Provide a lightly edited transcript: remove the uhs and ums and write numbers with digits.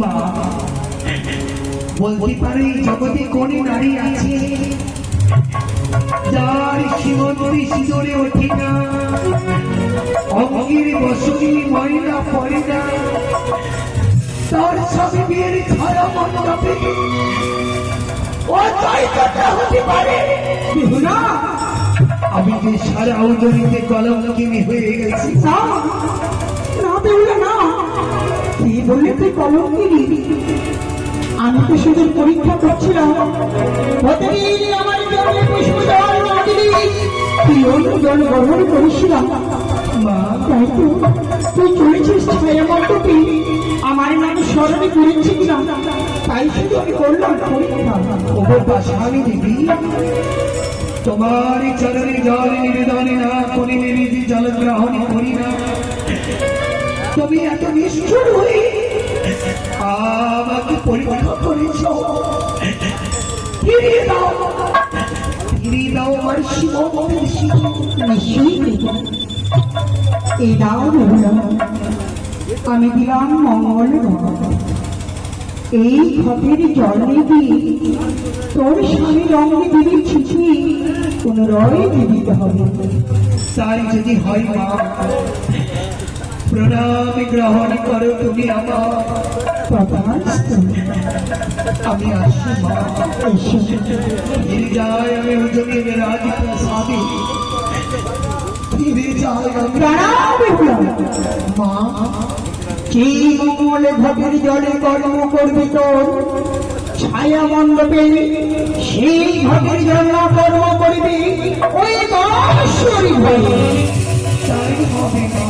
মা বলতে পারে জগতে কোন নারী আছে যার সীমন্তে সিঁদুরে ওঠে না, অঙ্গের বসতি ময়না পড়ে না, তার স্বামী বিয়ের ছায়া মণ্ডপে ও জায়গাটা হতে পারে না। আমি যে সারা উদরিতে কলঙ্কিনী হয়ে গেছি। না না বেহুলা না, কি বললে তুই কলঙ্কিনী? আমি তো শুধু পরীক্ষা করছিলাম প্রতিদিন আমার জলে পুষ্পদান না দিলি তুই অন্য জল গ্রহণ করেছিলাম। মা তাই তো তুই চলেছিস ছায়া মণ্ডপে, আমার নাম স্মরণে করেছিলাম, তাই শুধু আমি করলাম পরীক্ষা। ওগো পাশানি দেবী, তোমার চরণে জল নিবেদনে না করিলে নিজে জল গ্রহণ করি না। তুমি এত নিষ্ঠুর হয়ে আমাকে পরীক্ষা করেছ। ফিরিয়ে দাও, ফিরিয়ে দাও আমার শিবমন্দির সিঁদুর। নিশ্চয়ই দেব। এই দাও বেহুলা, আমি দিলাম মঙ্গল গ্রহ। এই ঘটের জলে দিয়ে তোর স্বামীর অঙ্গে দিবি ছিটি, পুনরায় জীবিত হবে। তাই যদি হয় মা, প্রণাম গ্রহণ করো তুমি আমার। তথাস্তু। আমি আসি মা। এসো। ফিরে যাই আমি উজনের রাজপ্রাসাদে, ফিরে যাই আমি। প্রণাম বেহুলা। মা কি মঙ্গলে ঘটের জলে কর্ম করবি তোর ছায়া মণ্ডপে, সেই ঘটের জন্য কর্ম করবি ওই দর্শনী হয়ে। তাই হবে মা।